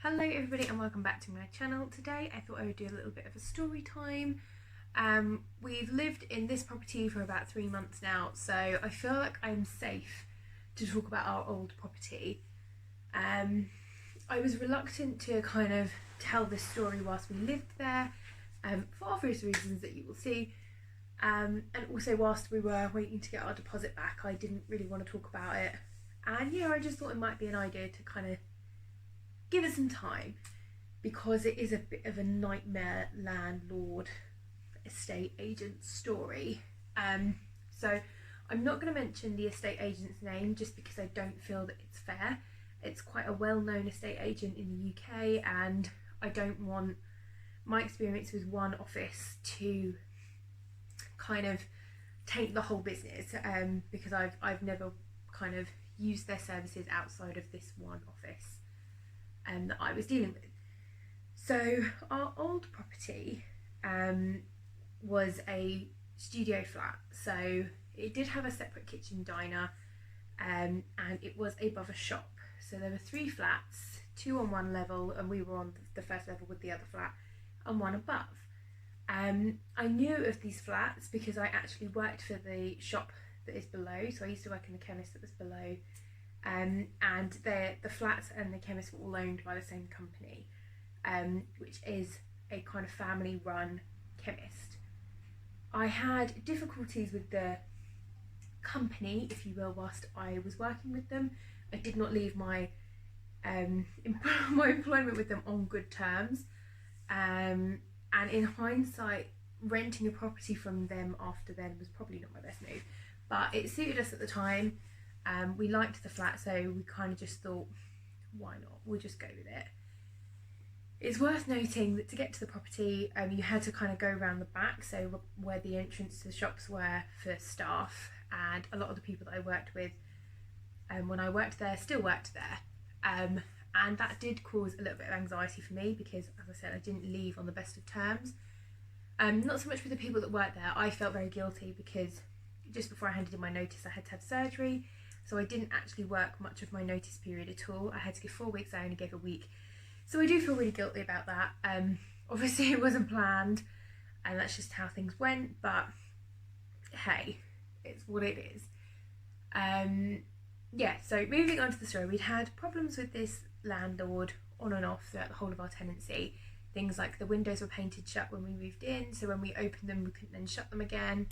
Hello everybody and welcome back to my channel. Today I thought I would do a little bit of a story time. We've lived in this property for about 3 months now, so I feel like I'm safe to talk about our old property. I was reluctant to kind of tell this story whilst we lived there, for obvious reasons that you will see, and also whilst we were waiting to get our deposit back I didn't really want to talk about it, and yeah, I just thought it might be an idea to kind of give it some time, because it is a bit of a nightmare landlord estate agent story. So I'm not going to mention the estate agent's name just because I don't feel that it's fair. It's quite a well-known estate agent in the UK and I don't want my experience with one office to kind of taint the whole business, because I've never kind of used their services outside of this one office that I was dealing with. So our old property was a studio flat, so it did have a separate kitchen diner, and it was above a shop. So there were 3 flats, 2 on one level and we were on the first level with the other flat, and 1 above. I knew of these flats because I actually worked for the shop that is below, so I used to work in the chemist that was below. And the flats and the chemist were all owned by the same company, which is a kind of family run chemist. I had difficulties with the company, if you will, whilst I was working with them. I did not leave my my employment with them on good terms, and in hindsight renting a property from them after then was probably not my best move, but it suited us at the time. We liked the flat, so we kind of just thought, why not? We'll just go with it. It's worth noting that to get to the property, you had to kind of go around the back, so where the entrance to the shops were for staff, and a lot of the people that I worked with when I worked there still worked there. And that did cause a little bit of anxiety for me because, as I said, I didn't leave on the best of terms. Not so much with the people that worked there. I felt very guilty because just before I handed in my notice I had to have surgery. So I didn't actually work much of my notice period at all. I had to give 4 weeks, I only gave a week. So I do feel really guilty about that. Obviously it wasn't planned and that's just how things went, but hey, it's what it is. Yeah, so moving on to the story, we'd had problems with this landlord on and off throughout the whole of our tenancy. Things like the windows were painted shut when we moved in, so when we opened them we couldn't then shut them again.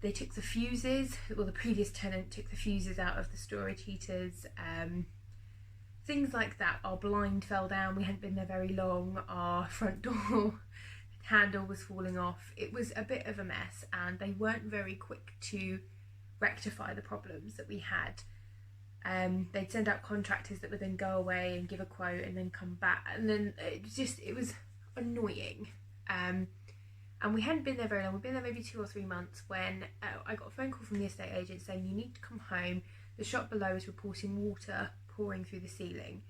They took the fuses, well the previous tenant took the fuses out of the storage heaters, things like that. Our blind fell down, we hadn't been there very long, our front door handle was falling off. It was a bit of a mess and they weren't very quick to rectify the problems that we had. They'd send out contractors that would then go away and give a quote and then come back, and then it was annoying. And we hadn't been there very long. We'd been there maybe 2 or 3 months when I got a phone call from the estate agent saying, you need to come home. The shop below is reporting water pouring through the ceiling.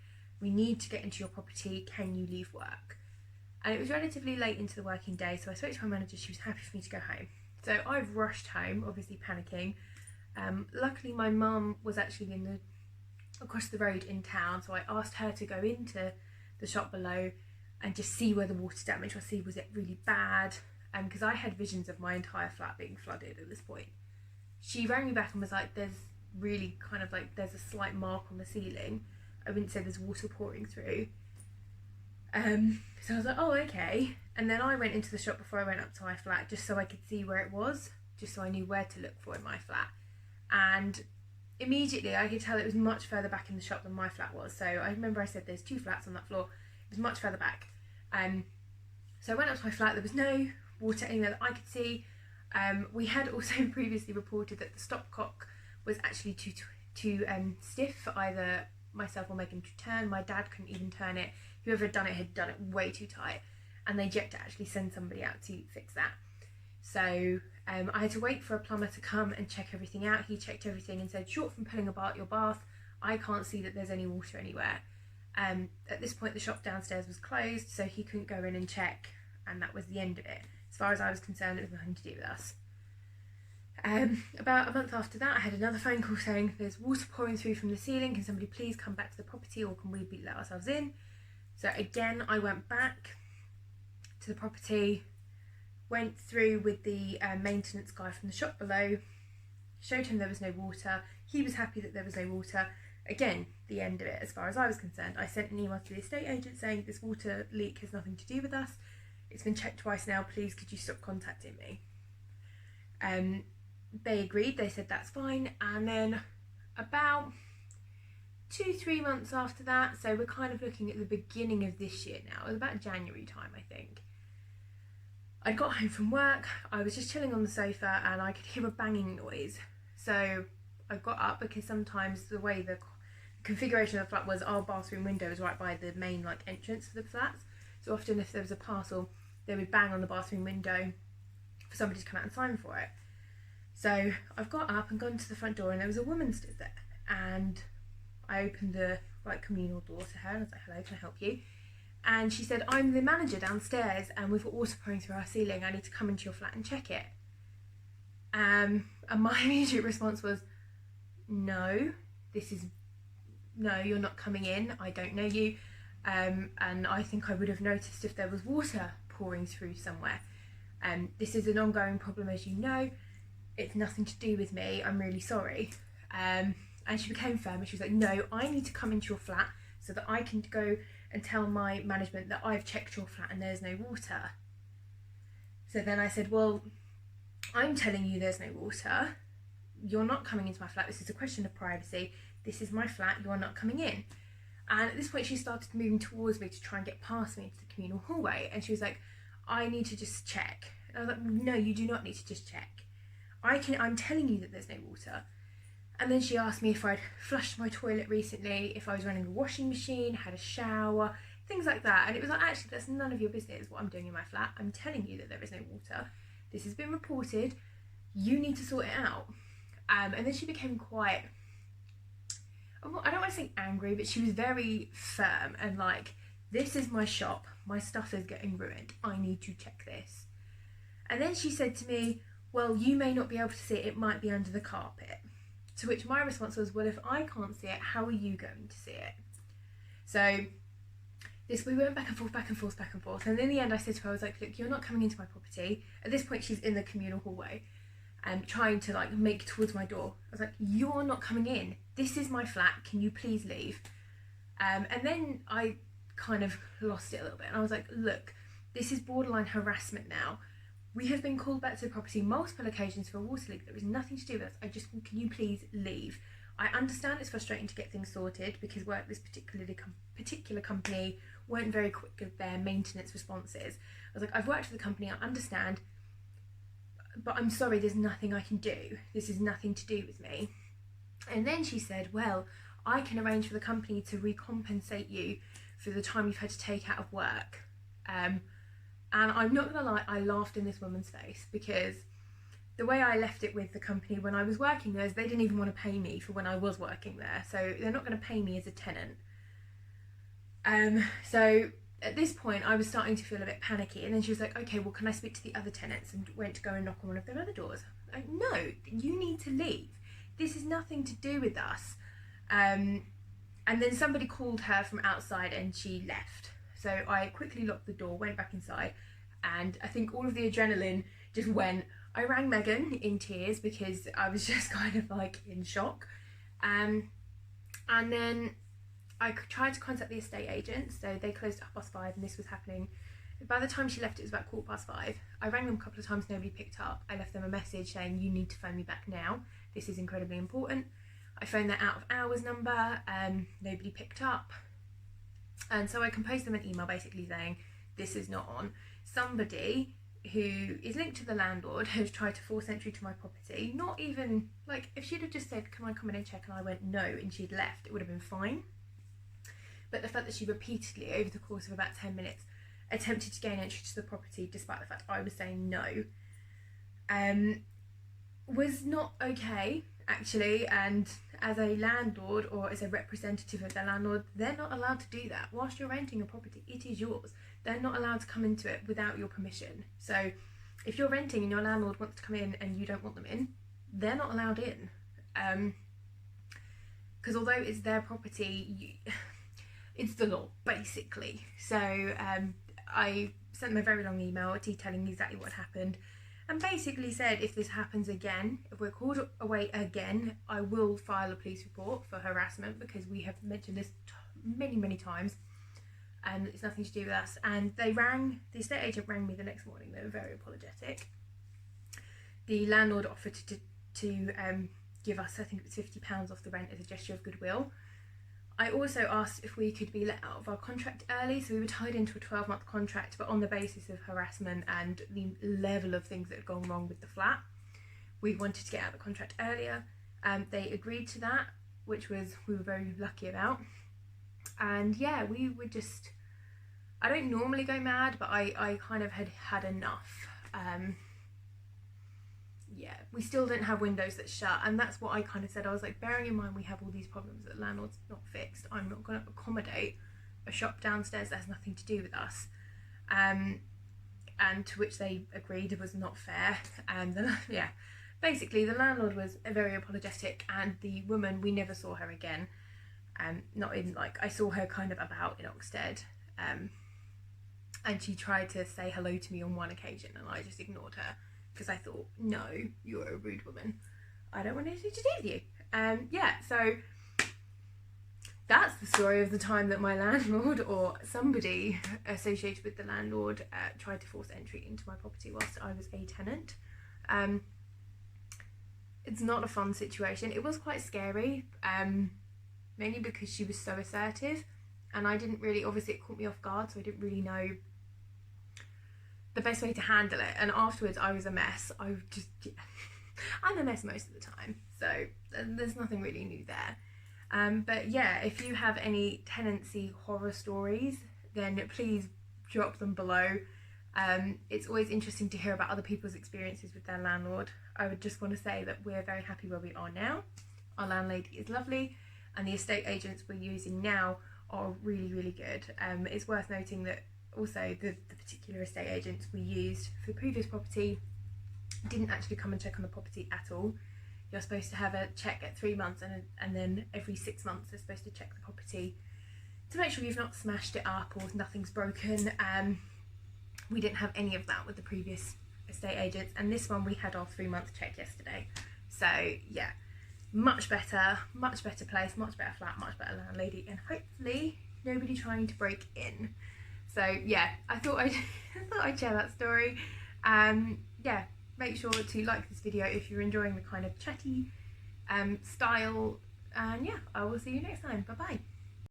We need to get into your property. Can you leave work? And it was relatively late into the working day, so I spoke to my manager. She was happy for me to go home. So I've rushed home, obviously panicking. Luckily my mum was actually across the road in town, so I asked her to go into the shop below and just see where the water damage was, see was it really bad, because I had visions of my entire flat being flooded at this point. She rang me back and was like, there's really kind of like, there's a slight mark on the ceiling. I wouldn't say there's water pouring through. So I was like, oh okay. And then I went into the shop before I went up to my flat just so I could see where it was, just so I knew where to look for in my flat. And immediately I could tell it was much further back in the shop than my flat was. So I remember I said there's 2 flats on that floor. It was much further back. So I went up to my flat, there was no water anywhere that I could see. We had also previously reported that the stopcock was actually too stiff for either myself or Megan to turn. My dad couldn't even turn it. Whoever had done it way too tight, and they had to actually send somebody out to fix that. So I had to wait for a plumber to come and check everything out. He checked everything and said, short from pulling apart your bath, I can't see that there's any water anywhere. At this point the shop downstairs was closed, so he couldn't go in and check, and that was the end of it. As far as I was concerned, it was nothing to do with us. About a month after that I had another phone call saying there's water pouring through from the ceiling, can somebody please come back to the property or can we let ourselves in? So again, I went back to the property, went through with the maintenance guy from the shop below, showed him there was no water. He was happy that there was no water. Again, the end of it as far as I was concerned. I sent an email to the estate agent saying this water leak has nothing to do with us. It's been checked twice now, please could you stop contacting me? They agreed, they said that's fine, and then about 2-3 months after that, so we're kind of looking at the beginning of this year now, it was about January time I think, I got home from work, I was just chilling on the sofa and I could hear a banging noise. So I got up because sometimes the way the configuration of the flat was, our bathroom window was right by the main entrance for the flats, so often if there was a parcel they would bang on the bathroom window for somebody to come out and sign for it. So I've got up and gone to the front door and there was a woman stood there, and I opened the communal door to her and I was like, hello, can I help you? And she said, I'm the manager downstairs and we've got water pouring through our ceiling, I need to come into your flat and check it. And my immediate response was, no, you're not coming in, I don't know you, and I think I would have noticed if there was water pouring through somewhere. This is an ongoing problem, as you know, it's nothing to do with me, I'm really sorry. And she became firm and she was like, no, I need to come into your flat so that I can go and tell my management that I've checked your flat and there's no water. So then I said, well, I'm telling you there's no water, you're not coming into my flat, this is a question of privacy, this is my flat, you're not coming in. And at this point she started moving towards me to try and get past me into the communal hallway, and she was like, I need to just check. And I was like, no, you do not need to just check. I'm telling you that there's no water. And then she asked me if I'd flushed my toilet recently, if I was running a washing machine, had a shower, things like that. And it was like, actually, that's none of your business what I'm doing in my flat. I'm telling you that there is no water. This has been reported. You need to sort it out. And then she became quite, I don't want to say angry, but she was very firm and like, this is my shop. My stuff is getting ruined. I need to check this. And then she said to me, well, you may not be able to see it. It might be under the carpet. To which my response was, well, if I can't see it, how are you going to see it? So we went back and forth, back and forth, back and forth. And in the end, I said to her, I was like, look, you're not coming into my property. At this point, she's in the communal hallway and trying to make towards my door. I was like, you're not coming in. This is my flat. Can you please leave? And then I kind of lost it a little bit. And I was like, look, this is borderline harassment now. We have been called back to the property multiple occasions for a water leak. There is nothing to do with us. Can you please leave? I understand it's frustrating to get things sorted because this particular company weren't very quick with their maintenance responses. I was like, I've worked for the company, I understand, but I'm sorry, there's nothing I can do. This is nothing to do with me. And then she said, well, I can arrange for the company to recompensate you for the time you've had to take out of work. And I'm not gonna lie, I laughed in this woman's face because the way I left it with the company when I was working there is they didn't even want to pay me for when I was working there. So they're not gonna pay me as a tenant. So at this point I was starting to feel a bit panicky, and then she was like, okay, well, can I speak to the other tenants? And went to go and knock on one of their other doors. Like, no, you need to leave. This is nothing to do with us. And then somebody called her from outside and she left. So I quickly locked the door, went back inside, and I think all of the adrenaline just went. I rang Megan in tears because I was just kind of in shock. And then I tried to contact the estate agent, so they closed at 5:30 and this was happening. By the time she left, it was about 5:15. I rang them a couple of times, nobody picked up. I left them a message saying, you need to phone me back now. This is incredibly important. I phoned their out of hours number, nobody picked up. And so I composed them an email basically saying, this is not on. Somebody who is linked to the landlord has tried to force entry to my property. Not even, if she'd have just said, can I come in and check? And I went, no, and she'd left, it would have been fine. But the fact that she repeatedly, over the course of about 10 minutes, attempted to gain entry to the property, despite the fact I was saying no, was not okay, actually. And as a landlord or as a representative of the landlord, they're not allowed to do that. Whilst you're renting a property, it is yours. They're not allowed to come into it without your permission. So if you're renting and your landlord wants to come in and you don't want them in, they're not allowed in. Because although it's their property, it's the law basically. So I sent them a very long email detailing exactly what happened, and basically said if this happens again, if we're called away again, I will file a police report for harassment, because we have mentioned this many times, and it's nothing to do with us. And the estate agent rang me the next morning. They were very apologetic. The landlord offered to give us, I think it was £50 off the rent as a gesture of goodwill. I also asked if we could be let out of our contract early, so we were tied into a 12-month contract, but on the basis of harassment and the level of things that had gone wrong with the flat, we wanted to get out of the contract earlier. They agreed to that, which we were very lucky about. And yeah, we were just, I don't normally go mad, but I kind of had enough. Yeah, we still didn't have windows that shut, and that's what I kind of said. I was like, bearing in mind we have all these problems that landlord's not fixed, I'm not going to accommodate a shop downstairs that has nothing to do with us. And to which they agreed it was not fair. And then, yeah, basically the landlord was very apologetic, and the woman, we never saw her again. Not in, like, I saw her kind of about in Oxted, and she tried to say hello to me on one occasion, and I just ignored her, because I thought, no, you're a rude woman, I don't want anything to do with you. Yeah, so that's the story of the time that my landlord, or somebody associated with the landlord, tried to force entry into my property whilst I was a tenant. It's not a fun situation. It was quite scary, mainly because she was so assertive, and I didn't really, obviously it caught me off guard, so I didn't really know the best way to handle it. And afterwards I was a mess. I'm a mess most of the time, so there's nothing really new there. But yeah, if you have any tenancy horror stories, then please drop them below. It's always interesting to hear about other people's experiences with their landlord. I would just want to say that we're very happy where we are now. Our landlady is lovely, and the estate agents we're using now are really good. It's worth noting that also the particular estate agents we used for the previous property didn't actually come and check on the property at all. You're supposed to have a check at 3 months, and then every 6 months they're supposed to check the property to make sure you've not smashed it up or nothing's broken. We didn't have any of that with the previous estate agents, and this one we had our 3-month check yesterday. So yeah, much better place, much better flat, much better landlady, and hopefully nobody trying to break in. So yeah, I thought I'd share that story. Yeah, make sure to like this video if you're enjoying the kind of chatty style, and yeah, I will see you next time. Bye bye.